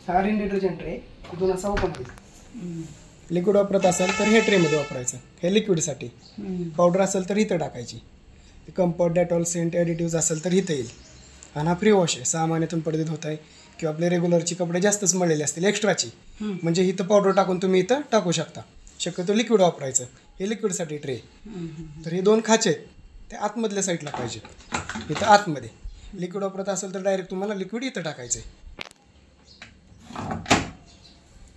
हा रिन detergent tray इथून असा ओपन होईल. लिक्विड वापरत असाल तर हे ट्रेमध्ये वापरायचं, हे लिक्विडसाठी. पावडर असेल तर इथं टाकायची. कम्फर्ट, डेटॉल, सेंट, ॲडिटिव्ज असेल तर इथं येईल. आणि हा फ्री वॉश आहे, 6 महिन्यातून पडदेत होत आहे. किंवा आपले रेग्युलरची कपडे जास्तच मळलेले असतील एक्स्ट्राची, म्हणजे इथं पावडर टाकून तुम्ही इथं टाकू शकता. शक्यतो लिक्विड वापरायचं, हे लिक्विडसाठी ट्रे. तर हे 2 खाचे आहेत, ते आतमधल्या साईडला पाहिजे. इथं आतमध्ये लिक्विड वापरत असेल तर डायरेक्ट तुम्हाला लिक्विड इथं टाकायचं आहे.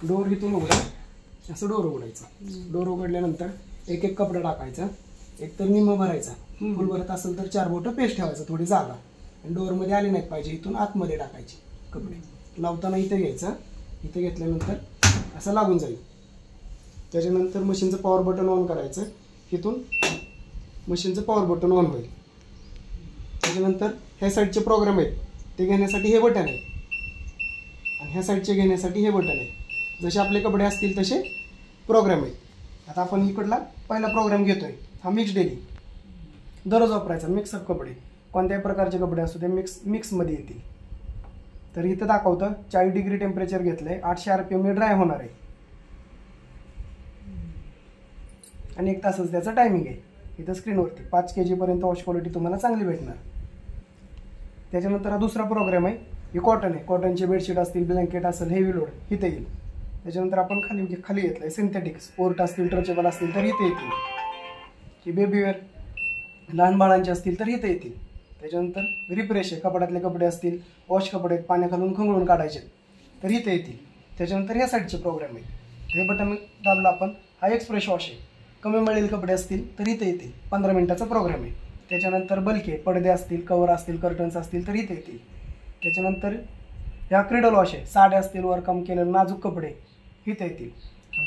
डोर इथून उघडा, असं डोर उघडायचं. डोर उघडल्यानंतर एक एक कपडा टाकायचा, एक तर निम्म भरायचा. फुल भरत असेल तर 4 बोटं पेस्ट ठेवायचं, थोडी जागा. आणि डोअरमध्ये आली नाहीत पाहिजे, इथून आतमध्ये टाकायची कपडे. लावताना इथे घ्यायचं, इथे घेतल्यानंतर असं लागून जाईल. त्याच्यानंतर मशीनचं पॉवर बटन ऑन करायचं, इथून मशीनचं पॉवर बटन ऑन होईल. त्याच्यानंतर ह्या साईडचे प्रोग्राम आहेत, ते घेण्यासाठी हे बटन आहे, आणि ह्या साईडचे घेण्यासाठी हे बटन आहे. जसे आपले कपडे असतील तसे प्रोग्राम आहेत. आता आपण इकडला पहिला प्रोग्राम घेतोय, हा मिक्स डेली. दररोज वापरायचा मिक्सअप कपडे, कोणत्याही प्रकारचे कपडे असू ते मिक्समध्ये येतील. तर इथं दाखवतं 40 डिग्री टेम्परेचर घेतलंय, 800 RPM ड्राय होणार आहे. आणि 1 तासच त्याचं टायमिंग आहे. इथं स्क्रीनवरती 5 kg पर्यंत वॉश क्वालिटी तुम्हाला चांगली भेटणार. त्याच्यानंतर हा दुसरा प्रोग्राम आहे, हे कॉटन आहे. कॉटनचे बेडशीट असतील, ब्लँकेट असेल, हेवी लोड इथे येईल. त्याच्यानंतर आपण खाली घेतलंय सिंथेटिक स्पोर्ट असतील, ट्रचेबल असतील तर इथे येतील. की बेबीवेअर लहान बाळांचे असतील तर इथे येतील. त्याच्यानंतर रिफ्रेश आहे, कपड्यातले कपडे असतील, वॉश कपडे पाण्याखालून खंगळून काढायचे तर इथे येतील. त्याच्यानंतर ह्या साईडचे प्रोग्राम आहे, हे बटन दाबलं आपण, हा एक्सप्रेस वॉश आहे. कमी मळलेले कपडे असतील तर इथे येतील, 15 मिनिटाचा प्रोग्राम आहे. त्याच्यानंतर बल्की आहे, पडदे असतील, कवर असतील, कर्टन्स असतील तर इथे येतील. त्याच्यानंतर ह्या क्रिडल वॉश आहे, साड्या असतील, वर काम केलेलं नाजूक कपडे इथे येतील.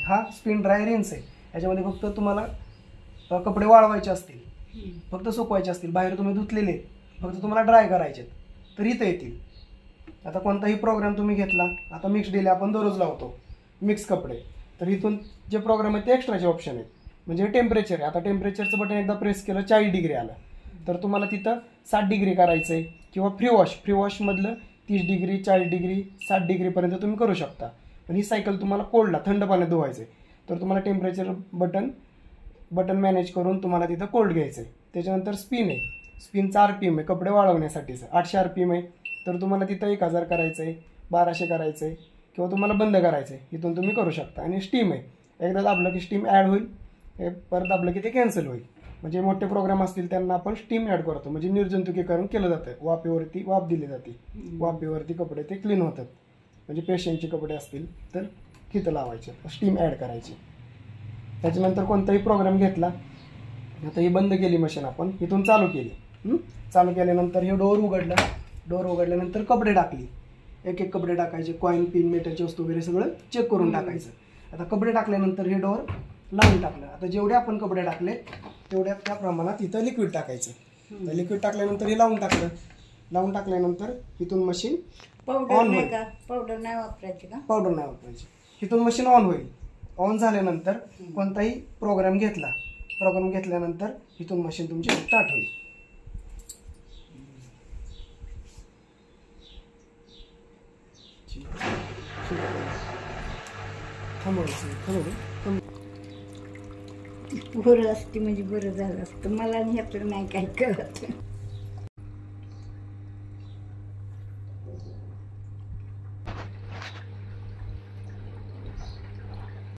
हा स्पिन ड्राय रिन्स आहे, याच्यामध्ये फक्त तुम्हाला कपडे वाळवायचे असतील, फक्त सुकवायचे असतील, बाहेर तुम्ही धुतलेले फक्त तुम्हाला ड्राय करायचे तर इथे येतील. आता कोणताही प्रोग्राम तुम्ही घेतला, आता मिक्स डेली आपण दररोज लावतो मिक्स कपडे, तर इथून जे प्रोग्राम आहेत ते एक्स्ट्राचे ऑप्शन आहेत. म्हणजे टेम्परेचर आहे, आता टेम्परेचरचं बटन एकदा प्रेस केलं 40 डिग्री आलं तर तुम्हाला तिथं 7 डिग्री करायचं आहे. किंवा फ्री वॉशमधलं 30 डिग्री, 40 डिग्री, 60 डिग्रीपर्यंत तुम्ही करू शकता. पण ही सायकल तुम्हाला कोल्डला, थंड पाण्यात धुवायचं आहे, तर तुम्हाला टेम्परेचर बटन मॅनेज करून तुम्हाला तिथं कोल्ड घ्यायचं आहे. त्याच्यानंतर स्पिन आहे, स्पिनचा RPM आहे कपडे वाळवण्यासाठीचं, 800 RPM आहे. तर तुम्हाला तिथं 1000 करायचं आहे, 1200 करायचं आहे, किंवा तुम्हाला बंद करायचं आहे, इथून तुम्ही करू शकता. आणि स्टीम आहे, एकदा दाबलं की स्टीम ॲड होईल, परत दाबलं की ते कॅन्सल होईल. म्हणजे मोठे प्रोग्राम असतील त्यांना आपण स्टीम ॲड करतो, म्हणजे निर्जंतुकीकरण केलं जातं. वाफेवरती वाफ दिली जाते, वाफेवरती कपडे ते क्लीन होतात. म्हणजे पेशंटचे कपडे असतील तर तिथं लावायचे, स्टीम ॲड करायची. त्याच्यानंतर कोणताही प्रोग्राम घेतला, आता ही बंद केली मशीन, आपण इथून चालू केली. चालू केल्यानंतर हे डोअर उघडलं, डोअर उघडल्यानंतर कपडे टाकली, एक एक कपडे टाकायचे, कॉईन, पिन, मेटलची वस्तू वगैरे सगळं चेक करून टाकायचं. आता कपडे टाकल्यानंतर हे डोअर लावून टाकलं. आता जेवढे आपण कपडे टाकले तेवढ्या त्या प्रमाणात इथं लिक्विड टाकायचं. लिक्विड टाकल्यानंतर हे लावून टाकलं. लावून टाकल्यानंतर इथून मशीन ऑन होईल. पावडर नाही वापरायची का? पावडर नाही वापरायची. इथून मशीन ऑन होईल. ऑन झाल्यानंतर कोणताही प्रोग्राम घेतला, प्रोग्राम घेतल्यानंतर इथून मशीन तुमची स्टार्ट होईल. बरं असते म्हणजे बरं झालं असतं. मला ह्यातलं नाही काय कळत.